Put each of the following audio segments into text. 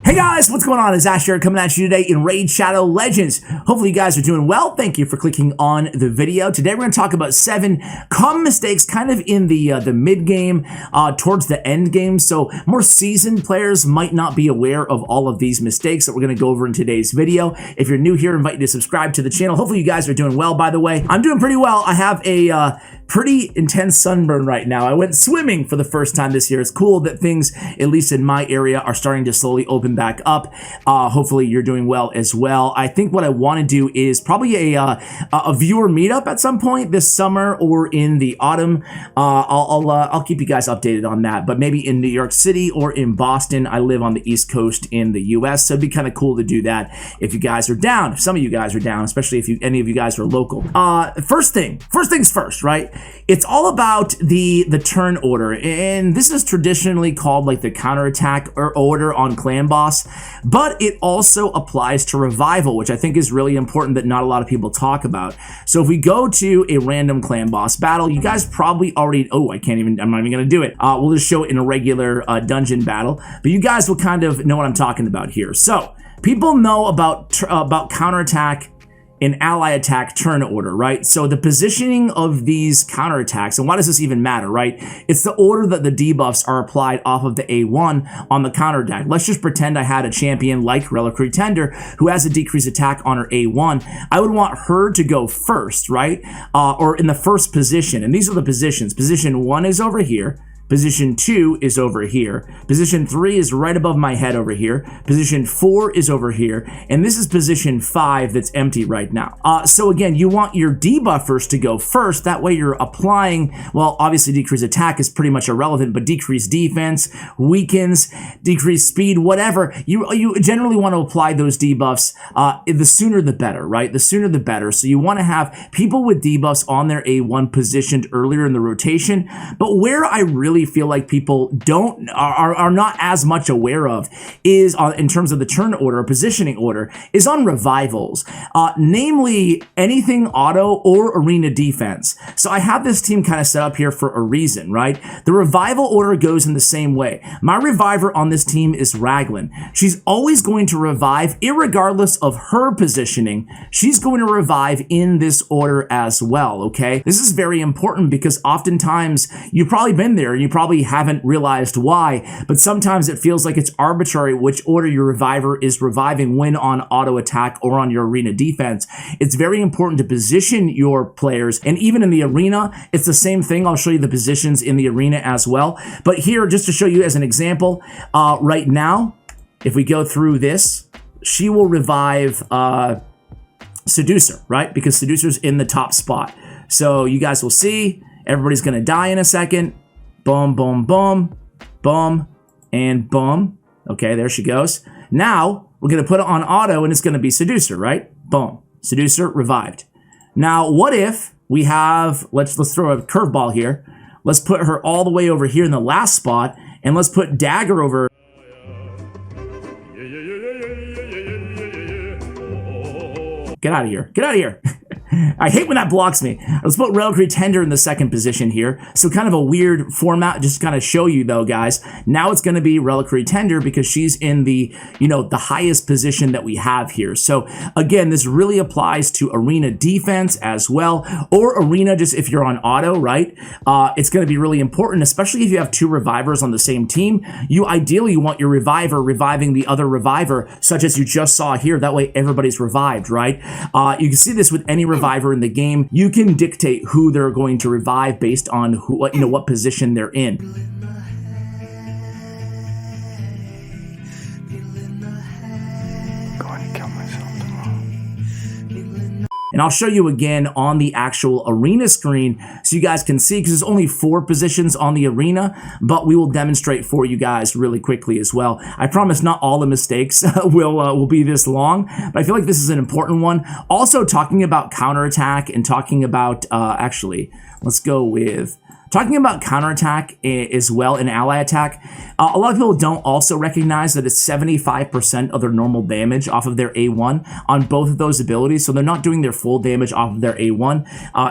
Hey guys, what's going on? It's Ash here coming at you today in Raid Shadow Legends. Hopefully you guys are doing well. Thank you for clicking on the video. Today we're going to talk about 7 common mistakes kind of in the mid-game towards the end game. So more seasoned players might not be aware of all of these mistakes that we're going to go over in today's video. If you're new here, I invite you to subscribe to the channel. Hopefully you guys are doing well, by the way. I'm doing pretty well. I have a pretty intense sunburn right now. I went swimming for the first time this year. It's cool that things, at least in my area, are starting to slowly open back up. Hopefully you're doing well as well. I think what I want to do is probably a viewer meetup at some point this summer or in the autumn. I'll keep you guys updated on that, but maybe in New York City or in Boston. I live on the East Coast in the US, so it'd be kind of cool to do that if you guys are down. If some of you guys are down, especially if any of you guys are local. First things first, right? It's all about the turn order, and this is traditionally called like the counterattack or order on Clan Boss, but it also applies to revival, which I think is really important that not a lot of people talk about. So if we go to a random Clan Boss battle, you guys probably already, I'm not even gonna do it. We'll just show it in a regular dungeon battle, but you guys will kind of know what I'm talking about here. So people know about counterattack in ally attack turn order, right? So the positioning of these counterattacks, and why does this even matter, right? It's the order that the debuffs are applied off of the A1 on the counterattack. Let's just pretend I had a champion like Reliquary Tender who has a decreased attack on her A1. I would want her to go first, right? Or in the first position, and these are the positions. Position 1 is over here. Position 2 is over here. Position 3 is right above my head over here. Position 4 is over here. And this is position 5 that's empty right now. So again, you want your debuffers to go first. That way you're applying, well, obviously decreased attack is pretty much irrelevant, but decreased defense, weakens, decreased speed, whatever. You generally want to apply those debuffs. The sooner the better, right? The sooner the better. So you want to have people with debuffs on their A1 positioned earlier in the rotation. But where I really feel like people are not as much aware of is in terms of the turn order or positioning order is on revivals, namely anything auto or arena defense. So I have this team kind of set up here for a reason, right? The revival order goes in the same way. My reviver on this team is Raglan. She's always going to revive irregardless of her positioning. She's going to revive in this order as well, okay? This is very important because oftentimes you've probably been there and you probably haven't realized why, but sometimes it feels like it's arbitrary which order your reviver is reviving when on auto attack or on your arena defense. It's very important to position your players, and even in the arena, it's the same thing. I'll show you the positions in the arena as well. But here, just to show you as an example, right now, if we go through this, she will revive Seducer, right? Because Seducer's in the top spot. So you guys will see, everybody's gonna die in a second. Boom, boom, boom, boom, and boom. Okay, there she goes. Now, we're going to put it on auto, and it's going to be Seducer, right? Boom. Seducer revived. Now, what if we have, let's throw a curveball here. Let's put her all the way over here in the last spot, and let's put Dagger over. Get out of here. Get out of here. I hate when that blocks me. Let's put Reliquary Tender in the second position here. So kind of a weird format, just kind of show you though, guys. Now it's going to be Reliquary Tender because she's in the, the highest position that we have here. So again, this really applies to arena defense as well, or arena just if you're on auto, right? It's going to be really important, especially if you have 2 revivers on the same team. You ideally want your reviver reviving the other reviver, such as you just saw here. That way everybody's revived, right? You can see this with any reviver in the game. You can dictate who they're going to revive based on what position they're in. Going to kill myself tomorrow. And I'll show you again on the actual arena screen so you guys can see, because there's only 4 positions on the arena, but we will demonstrate for you guys really quickly as well. I promise not all the mistakes will be this long, but I feel like this is an important one. Also talking about counterattack and talking about, actually, let's go with Talking about counterattack as well in ally attack, a lot of people don't also recognize that it's 75% of their normal damage off of their A1 on both of those abilities, so they're not doing their full damage off of their A1.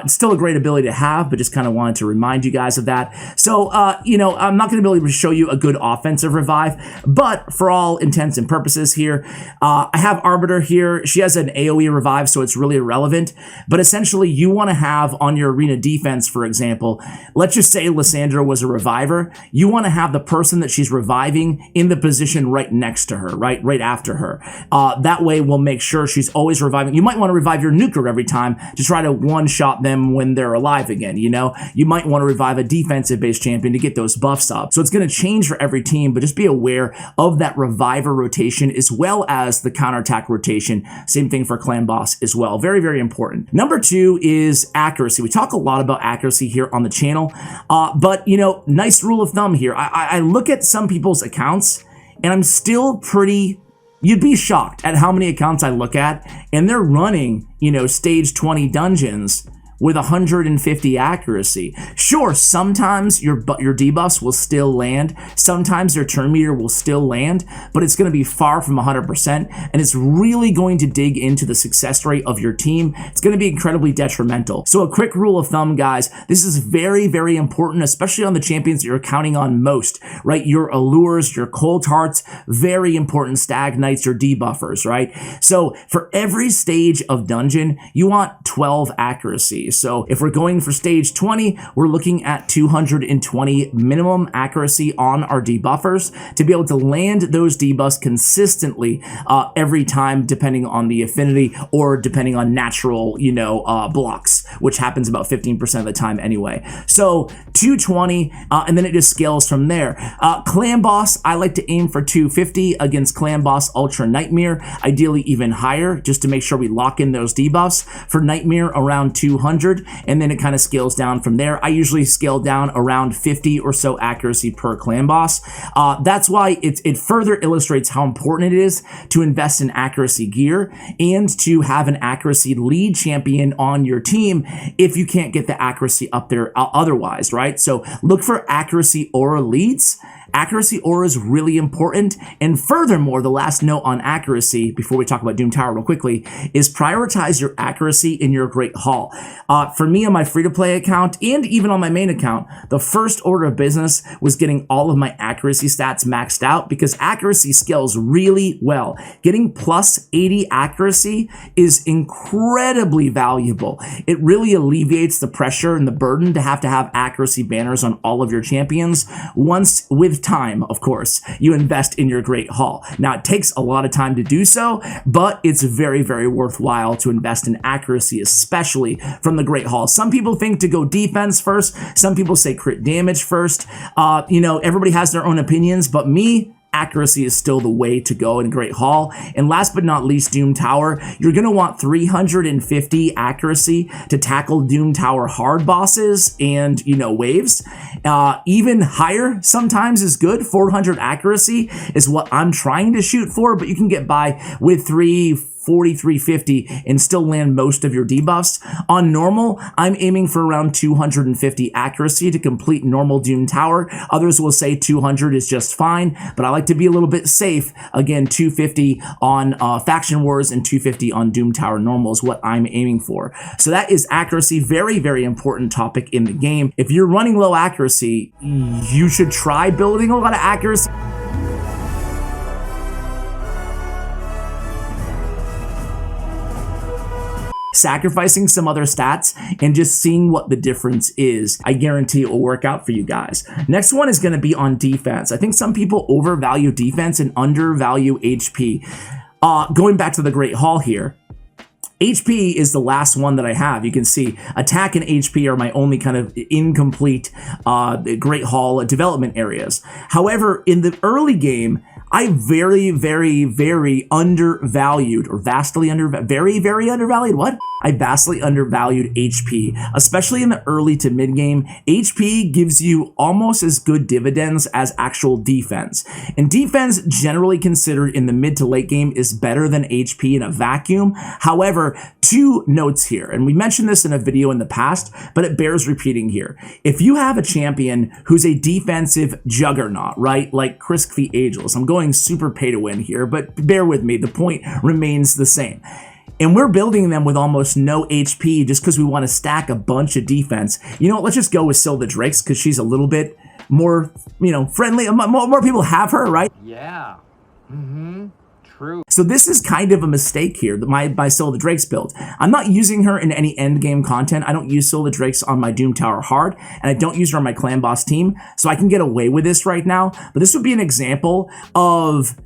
It's still a great ability to have, but just kind of wanted to remind you guys of that. So, you know, I'm not going to be able to show you a good offensive revive, but for all intents and purposes here, I have Arbiter here. She has an AoE revive, so it's really irrelevant, but essentially you want to have on your arena defense, for example, let's just say Lysandra was a reviver. You want to have the person that she's reviving in the position right next to her, right after her. That way we'll make sure she's always reviving. You might want to revive your nuker every time to try to one-shot them when they're alive again, you know? You might want to revive a defensive-based champion to get those buffs up. So it's going to change for every team, but just be aware of that reviver rotation as well as the counterattack rotation. Same thing for Clan Boss as well. Very, very important. Number 2 is accuracy. We talk a lot about accuracy here on the channel. But, you know, nice rule of thumb here. I look at some people's accounts, and I'm still pretty... You'd be shocked at how many accounts I look at, and they're running, you know, stage 20 dungeons with 150 accuracy. Sure, sometimes your debuffs will still land, sometimes your turn meter will still land, but it's going to be far from 100%, and it's really going to dig into the success rate of your team. It's going to be incredibly detrimental. So a quick rule of thumb, guys, this is very, very important, especially on the champions that you're counting on most, right? Your Allures, your Cold Hearts, very important, Stag Knights, your debuffers, right? So for every stage of dungeon, you want 12 accuracy. So if we're going for stage 20, we're looking at 220 minimum accuracy on our debuffers to be able to land those debuffs consistently every time, depending on the affinity or depending on natural, you know, blocks, which happens about 15% of the time anyway. So 220, and then it just scales from there. Clan Boss, I like to aim for 250 against Clan Boss Ultra Nightmare, ideally even higher, just to make sure we lock in those debuffs. For Nightmare, around 200. And then it kind of scales down from there. I usually scale down around 50 or so accuracy per Clan Boss. That's why it further illustrates how important it is to invest in accuracy gear and to have an accuracy lead champion on your team if you can't get the accuracy up there otherwise, right? So look for accuracy aura leads. Accuracy aura is really important, and furthermore, the last note on accuracy, before we talk about Doom Tower real quickly, is prioritize your accuracy in your Great Hall. For me on my free-to-play account, and even on my main account, the first order of business was getting all of my accuracy stats maxed out, because accuracy scales really well. Getting plus 80 accuracy is incredibly valuable. It really alleviates the pressure and the burden to have accuracy banners on all of your champions once, with time, of course, you invest in your Great Hall. Now, it takes a lot of time to do so, but it's very, very worthwhile to invest in accuracy, especially from the Great Hall. Some people think to go defense first. Some people say crit damage first. You know, everybody has their own opinions, but me, accuracy is still the way to go in Great Hall. And last but not least, Doom Tower. You're going to want 350 accuracy to tackle Doom Tower hard bosses and, you know, waves. Even higher sometimes is good. 400 accuracy is what I'm trying to shoot for, but you can get by with 350 and still land most of your debuffs. On normal, I'm aiming for around 250 accuracy to complete normal Doom Tower. Others will say 200 is just fine, but I like to be a little bit safe. Again, 250 on Faction Wars and 250 on Doom Tower normal is what I'm aiming for. So that is accuracy. Very, very important topic in the game. If you're running low accuracy, you should try building a lot of accuracy. Sacrificing some other stats and just seeing what the difference is. I guarantee it will work out for you guys. Next one is going to be on defense. I think some people overvalue defense and undervalue HP. Going back to the Great Hall here, HP is the last one that I have. You can see attack and HP are my only kind of incomplete Great Hall development areas. However, in the early game, I very, very, very undervalued, or vastly undervalued, very, very undervalued, what? I vastly undervalued HP, especially in the early to mid game. HP gives you almost as good dividends as actual defense. And defense, generally considered in the mid to late game, is better than HP in a vacuum. However, two notes here, and we mentioned this in a video in the past, but it bears repeating here. If you have a champion who's a defensive juggernaut, right, like Chris Ageless, I'm going super pay to win here, but bear with me, the point remains the same. And we're building them with almost no HP just because we want to stack a bunch of defense. You know what, let's just go with Syl the Drakes because she's a little bit more, friendly. More people have her, right? Yeah. True. So this is kind of a mistake here, my Syl the Drakes build. I'm not using her in any end game content. I don't use Syl the Drakes on my Doom Tower hard, and I don't use her on my clan boss team, so I can get away with this right now. But this would be an example of,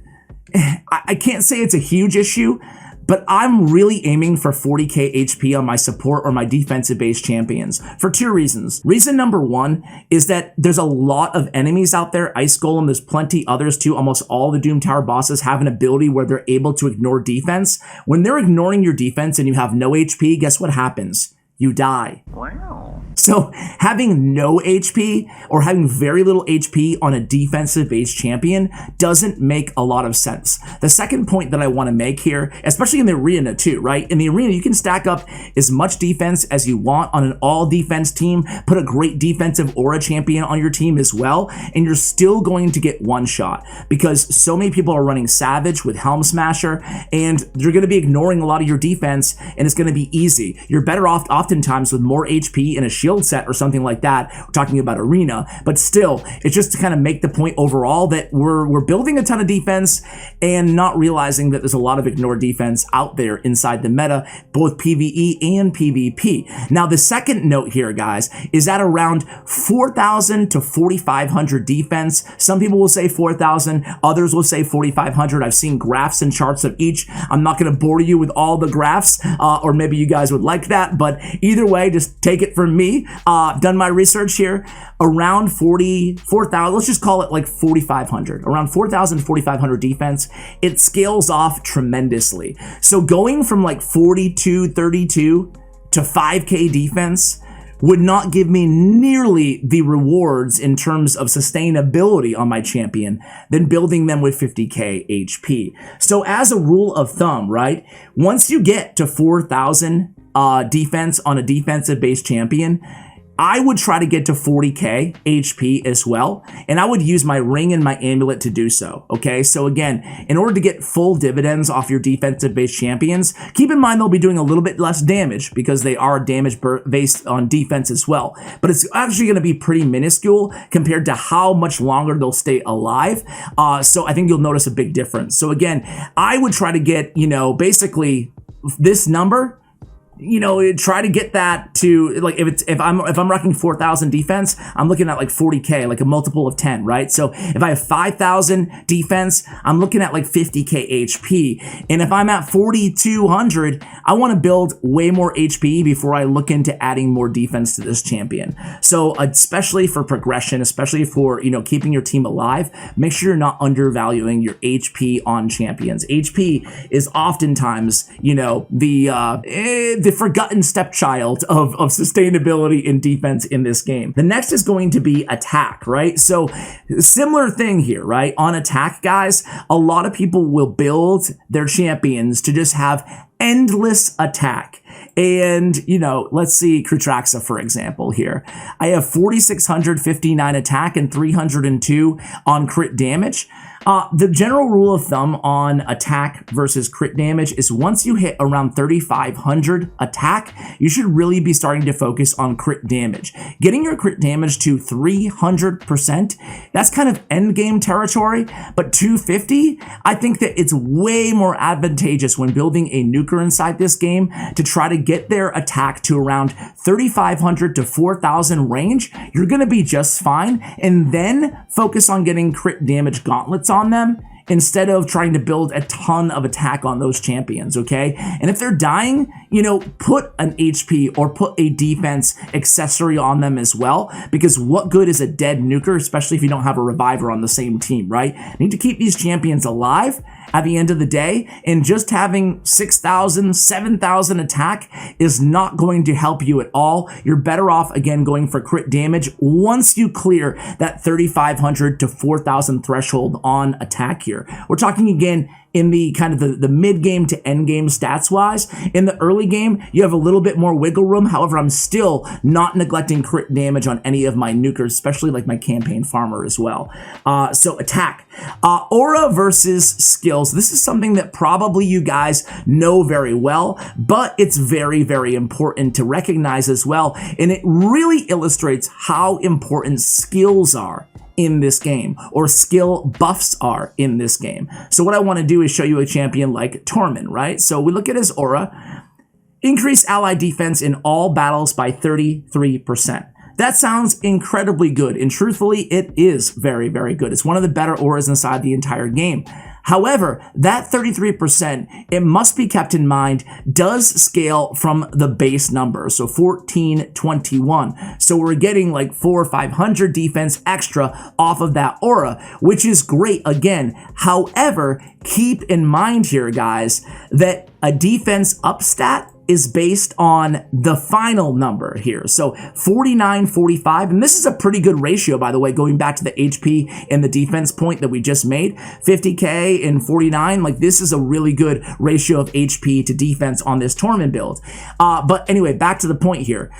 I can't say it's a huge issue, but I'm really aiming for 40k HP on my support or my defensive base champions for two reasons. Reason number one is that there's a lot of enemies out there. Ice Golem, there's plenty others too. Almost all the Doom Tower bosses have an ability where they're able to ignore defense. When they're ignoring your defense and you have no HP, guess what happens? You die. Wow. So having no HP or having very little HP on a defensive based champion doesn't make a lot of sense. The second point that I want to make here, especially in the arena too, right? In the arena, you can stack up as much defense as you want on an all defense team, put a great defensive aura champion on your team as well, and you're still going to get one shot because so many people are running Savage with Helm Smasher and you're going to be ignoring a lot of your defense and it's going to be easy. You're better off oftentimes with more HP in a shield set or something like that. We're talking about arena, but still, it's just to kind of make the point overall that we're building a ton of defense and not realizing that there's a lot of ignored defense out there inside the meta, both PvE and PvP. Now, the second note here, guys, is at around 4,000 to 4,500 defense. Some people will say 4,000, others will say 4,500. I've seen graphs and charts of each. I'm not going to bore you with all the graphs, or maybe you guys would like that, but either way, just take it from me. Done my research here. Around 4,000, let's just call it like 4,500. Around 4,000 to 4,500 defense. It scales off tremendously. So going from like 42, 32 to 5k defense would not give me nearly the rewards in terms of sustainability on my champion than building them with 50k HP. So as a rule of thumb, right, once you get to 4,000 defense on a defensive based champion, I would try to get to 40k HP as well, and I would use my ring and my amulet to do so, okay? So again, in order to get full dividends off your defensive-based champions, keep in mind they'll be doing a little bit less damage because they are damage based on defense as well, but it's actually going to be pretty minuscule compared to how much longer they'll stay alive, so I think you'll notice a big difference. So again, I would try to get, basically this number, try to get that to, like, if I'm rocking 4,000 defense, I'm looking at like 40k, like a multiple of 10, right? So if I have 5,000 defense, I'm looking at like 50k HP. And if I'm at 4,200, I want to build way more HP before I look into adding more defense to this champion. So especially for progression, especially for, keeping your team alive, make sure you're not undervaluing your HP on champions. HP is oftentimes, the forgotten stepchild of sustainability in defense in this game. The next is going to be attack, right? So similar thing here, right? On attack, guys, a lot of people will build their champions to just have endless attack. And, let's see Krutraxa, for example, here. I have 4,659 attack and 302 on crit damage. The general rule of thumb on attack versus crit damage is once you hit around 3,500 attack, you should really be starting to focus on crit damage. Getting your crit damage to 300%, that's kind of end game territory, but 250, I think that it's way more advantageous when building a nuker inside this game to try to get their attack to around 3,500 to 4,000 range. You're going to be just fine, and then focus on getting crit damage gauntlets on them instead of trying to build a ton of attack on those champions, okay? And if they're dying, put an HP or put a defense accessory on them as well, because what good is a dead nuker, especially if you don't have a reviver on the same team, right? You need to keep these champions alive at the end of the day, and just having 6,000, 7,000 attack is not going to help you at all. You're better off, again, going for crit damage once you clear that 3,500 to 4,000 threshold on attack here. We're talking, again, in the kind of the mid-game to end-game stats-wise. In the early game, you have a little bit more wiggle room. However, I'm still not neglecting crit damage on any of my nukers, especially like my campaign farmer as well. So attack. Aura versus skills. This is something that probably you guys know very well, but it's very, very important to recognize as well. And it really illustrates how important skills are in this game, or skill buffs are in this game. So what I want to do is show you a champion like Tormund, right? So we look at his aura. Increase ally defense in all battles by 33%. That sounds incredibly good, and truthfully, it is very, very good. It's one of the better auras inside the entire game. However, that 33%, it must be kept in mind, does scale from the base number, so 1421. So we're getting like 400 or 500 defense extra off of that aura, which is great again. However, keep in mind here, guys, that a defense up stat is based on the final number here. So 49-45, and this is a pretty good ratio, by the way, going back to the HP and the defense point that we just made. 50k and 49, like this is a really good ratio of HP to defense on this Tormund build. But anyway, back to the point here.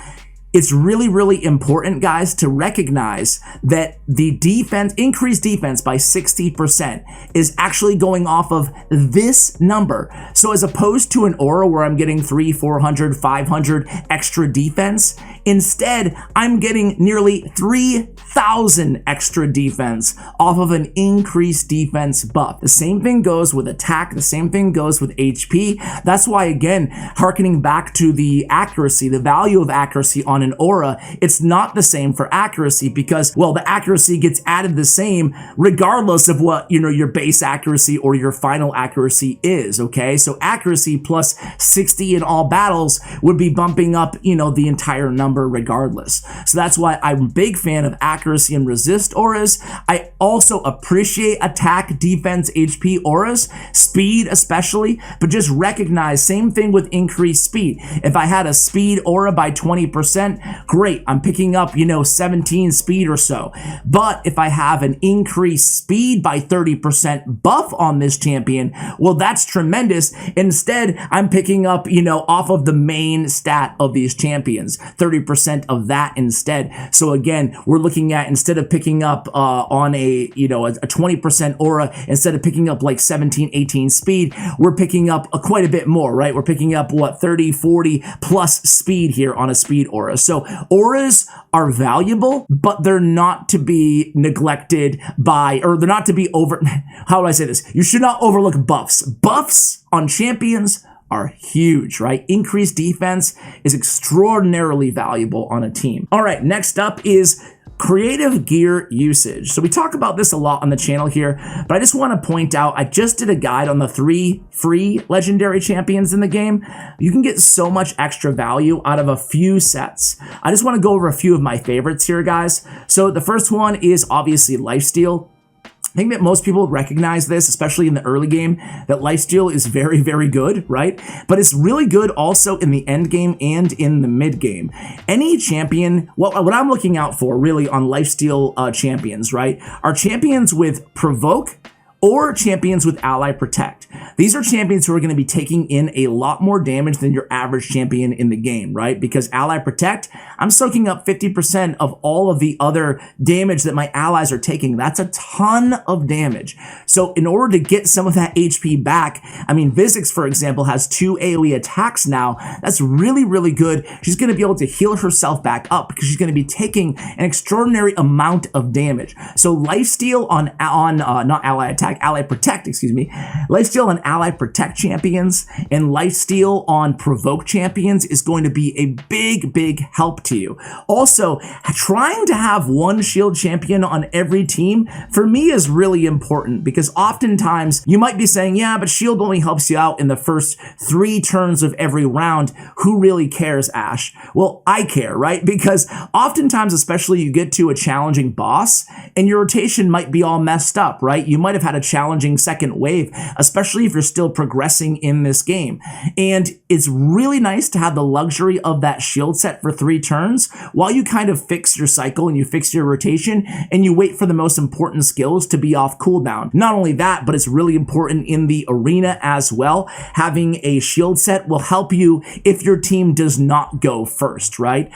It's really, really important, guys, to recognize that the defense, increased defense by 60% is actually going off of this number. So as opposed to an aura where I'm getting 300, 400, 500 extra defense, instead, I'm getting nearly 3,000 extra defense off of an increased defense buff. The same thing goes with attack. The same thing goes with HP. That's why, again, hearkening back to the accuracy, the value of accuracy on an aura, it's not the same for accuracy because, well, the accuracy gets added the same regardless of what, you know, your base accuracy or your final accuracy is, okay? So accuracy plus 60 in all battles would be bumping up, you know, the entire number regardless. So that's why I'm a big fan of accuracy and resist auras. I also appreciate attack, defense, HP auras, speed especially, but just recognize, same thing with increased speed. If I had a speed aura by 20%, great, I'm picking up, you know, 17 speed or so. But if I have an increased speed by 30% buff on this champion, well, that's tremendous. Instead, I'm picking up, you know, off of the main stat of these champions, 30% of that instead. So again, we're looking at, instead of picking up on a, you know, a 20% aura, instead of picking up like 17, 18 speed, we're picking up quite a bit more, right? We're picking up what, 30, 40 plus speed here on a speed aura. So auras are valuable, but they're not to be neglected by, or they're not to be how do I say this? You should not overlook buffs. Buffs on champions are huge, right? Increased defense is extraordinarily valuable on a team. All right, next up is creative gear usage. So we talk about this a lot on the channel here, but I just want to point out, I just did a guide on the 3 free legendary champions in the game. You can get so much extra value out of a few sets. I just want to go over a few of my favorites here, guys. So the first one is obviously lifesteal. I think that most people recognize this, especially in the early game, that lifesteal is very, very good, right? But it's really good also in the end game and in the mid game. Any champion, what I'm looking out for really on lifesteal champions, right, are champions with provoke or champions with ally protect. These are champions who are going to be taking in a lot more damage than your average champion in the game, right? Because ally protect, I'm soaking up 50% of all of the other damage that my allies are taking. That's a ton of damage. So in order to get some of that HP back, I mean, Vizix, for example, has 2 AoE attacks now. That's really, really good. She's going to be able to heal herself back up because she's going to be taking an extraordinary amount of damage. So lifesteal on not ally attack, ally protect, excuse me. Lifesteal on on ally protect champions and lifesteal on provoke champions is going to be a big help to you. Also, trying to have one shield champion on every team for me is really important, because oftentimes you might be saying, yeah, but shield only helps you out in the first 3 turns of every round. Who really cares, Ash? Well, I care, right? Because oftentimes, especially, you get to a challenging boss and your rotation might be all messed up, right? You might have had a challenging second wave, especially if you're still progressing in this game. And it's really nice to have the luxury of that shield set for 3 turns while you kind of fix your cycle and you fix your rotation and you wait for the most important skills to be off cooldown. Not only that, but it's really important in the arena as well. Having a shield set will help you if your team does not go first, right?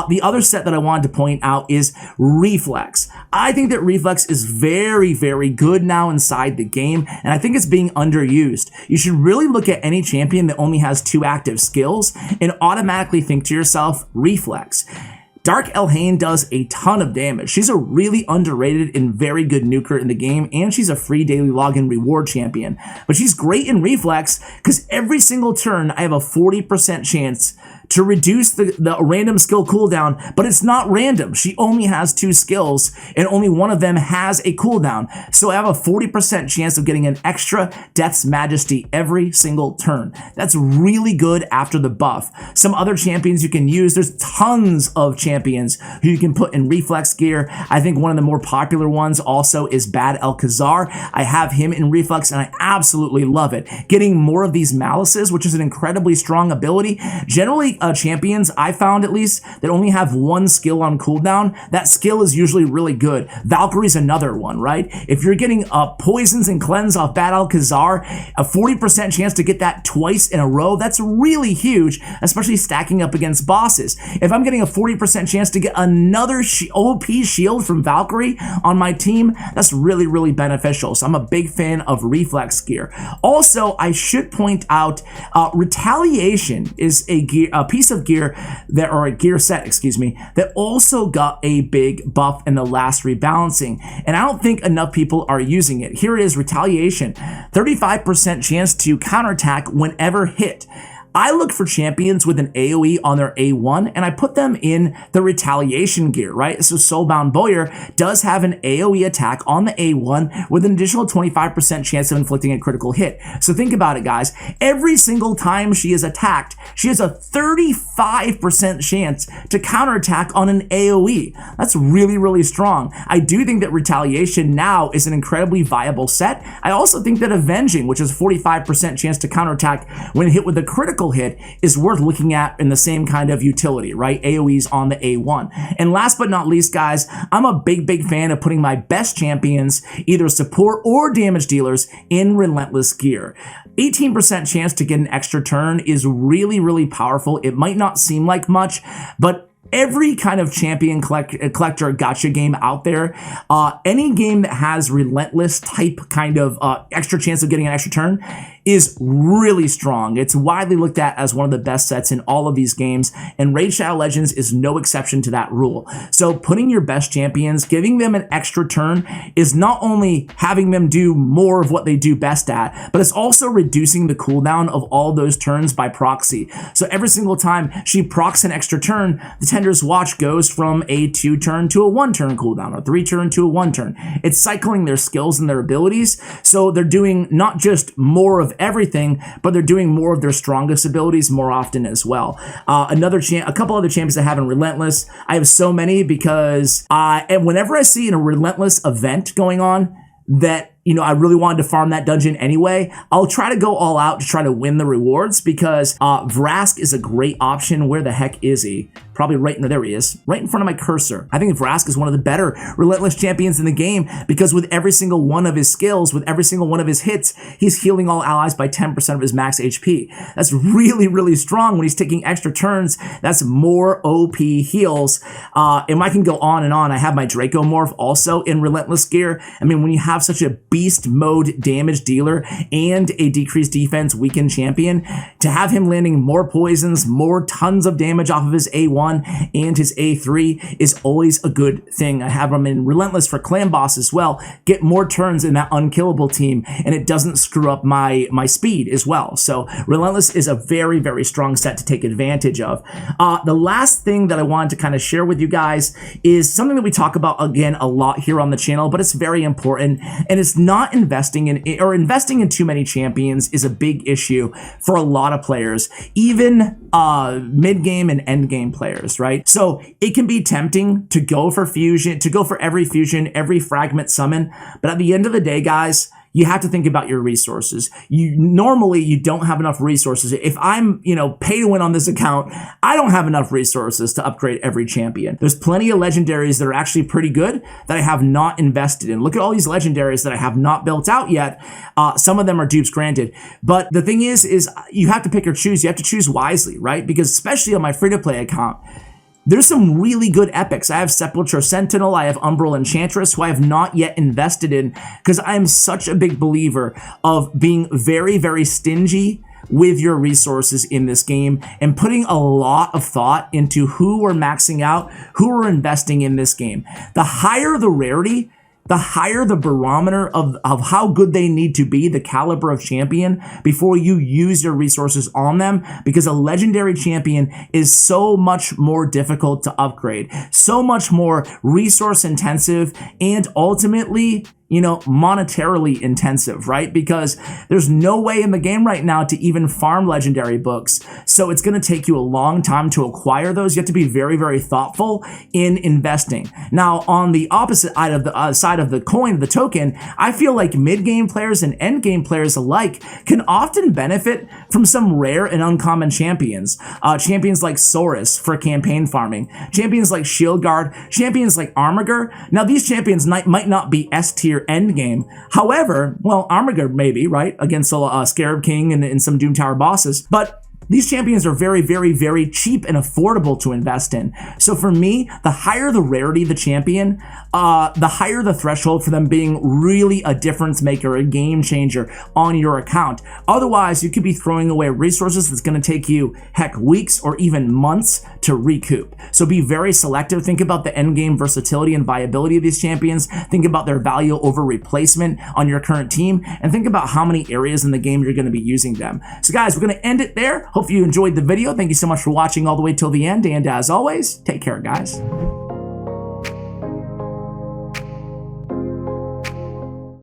The other set that I wanted to point out is Reflex. I think that Reflex is very good now inside the game, and I think it's being underused. You should really look at any champion that only has 2 active skills and automatically think to yourself, Reflex. Dark Elhain does a ton of damage. She's a really underrated and very good nuker in the game, and she's a free daily login reward champion. But she's great in Reflex because every single turn I have a 40% chance to reduce the random skill cooldown, but it's not random. She only has 2 skills and only one of them has a cooldown. So I have a 40% chance of getting an extra Death's Majesty every single turn. That's really good after the buff. Some other champions you can use, there's tons of champions who you can put in Reflex gear. I think one of the more popular ones also is Bad Alcazar. I have him in Reflex and I absolutely love it. Getting more of these Malices, which is an incredibly strong ability. Generally, champions, I found at least, that only have 1 skill on cooldown, that skill is usually really good. Valkyrie's another one, right? If you're getting poisons and cleanse off Bad Alcazar, a 40% chance to get that twice in a row, that's really huge, especially stacking up against bosses. If I'm getting a 40% chance to get another OP shield from Valkyrie on my team, that's really beneficial. So I'm a big fan of Reflex gear. Also, I should point out, Retaliation is a piece of gear that, or a gear set, excuse me, that also got a big buff in the last rebalancing, and I don't think enough people are using it. Here it is, Retaliation, 35% chance to counterattack whenever hit. I look for champions with an AoE on their A1 and I put them in the Retaliation gear, right? So Soulbound Boyar does have an AoE attack on the A1 with an additional 25% chance of inflicting a critical hit. So think about it, guys. Every single time she is attacked, she has a 35% chance to counterattack on an AoE. That's really strong. I do think that Retaliation now is an incredibly viable set. I also think that Avenging, which is 45% chance to counterattack when hit with a critical hit, is worth looking at in the same kind of utility, right? AoEs on the A1. And last but not least, guys, I'm a big fan of putting my best champions, either support or damage dealers, in Relentless gear. 18% chance to get an extra turn is really powerful. It might not seem like much, but every kind of champion collector gacha game out there, any game that has Relentless type kind of extra chance of getting an extra turn is really strong. It's widely looked at as one of the best sets in all of these games, and Raid Shadow Legends is no exception to that rule. So putting your best champions, giving them an extra turn, is not only having them do more of what they do best at, but it's also reducing the cooldown of all those turns by proxy. So every single time she procs an extra turn, the Tender's Watch goes from a 2-turn to a 1-turn cooldown, or 3-turn to a 1-turn. It's cycling their skills and their abilities, so they're doing not just more of everything, but they're doing more of their strongest abilities more often as well. A couple other champions I have in Relentless. I have so many because and whenever I see a Relentless event going on that, you know, I really wanted to farm that dungeon anyway, I'll try to go all out to try to win the rewards, because Vrask is a great option. Where the heck is he? Probably right in there he is, right in front of my cursor. I think Vrask is one of the better Relentless champions in the game, because with every single one of his skills, with every single one of his hits, he's healing all allies by 10% of his max HP. That's really strong. When he's taking extra turns, that's more OP heals. And I can go on and on. I have my Draco Morph also in Relentless gear. I mean, when you have such a beast mode damage dealer and a decreased defense weakened champion, to have him landing more poisons, more tons of damage off of his A1, A1 and his A3 is always a good thing. I have him in Relentless for Clan Boss as well. Get more turns in that unkillable team, and it doesn't screw up my speed as well. So Relentless is a very, very strong set to take advantage of. The last thing that I wanted to kind of share with you guys is something that we talk about again a lot here on the channel, but it's very important, and it's not investing in too many champions is a big issue for a lot of players, even mid-game and end-game players, right? So it can be tempting to go for fusion, to go for every fusion, every fragment summon, but at the end of the day, guys, you have to think about your resources. Normally you don't have enough resources. If I'm, pay to win on this account, I don't have enough resources to upgrade every champion. There's plenty of legendaries that are actually pretty good that I have not invested in. Look at all these legendaries that I have not built out yet. Some of them are dupes, granted. But the thing is you have to pick or choose. You have to choose wisely, right? Because especially on my free-to-play account, there's some really good epics. I have Sepulture Sentinel, I have Umbral Enchantress, who I have not yet invested in because I am such a big believer of being very, very stingy with your resources in this game and putting a lot of thought into who we're maxing out, who we're investing in this game. The higher the rarity, the higher the barometer of how good they need to be, the caliber of champion, before you use your resources on them, because a legendary champion is so much more difficult to upgrade, so much more resource intensive, and ultimately, monetarily intensive, right? Because there's no way in the game right now to even farm legendary books. So it's going to take you a long time to acquire those. You have to be very, very thoughtful in investing. Now, on the opposite side of the coin, the token, I feel like mid-game players and end-game players alike can often benefit from some rare and uncommon champions. Champions like Saurus for campaign farming, champions like Shieldguard, champions like Armiger. Now, these champions might not be S tier end game. However, well, Armiger maybe, right? Against Scarab King and some Doom Tower bosses. But these champions are very, very, very cheap and affordable to invest in. So for me, the higher the rarity of the champion, the higher the threshold for them being really a difference maker, a game changer on your account. Otherwise, you could be throwing away resources that's going to take you, heck, weeks or even months to recoup. So be very selective. Think about the end game versatility and viability of these champions. Think about their value over replacement on your current team, and think about how many areas in the game you're going to be using them. So guys, we're going to end it there. Hope you enjoyed the video. Thank you so much for watching all the way till the end. And as always, take care, guys.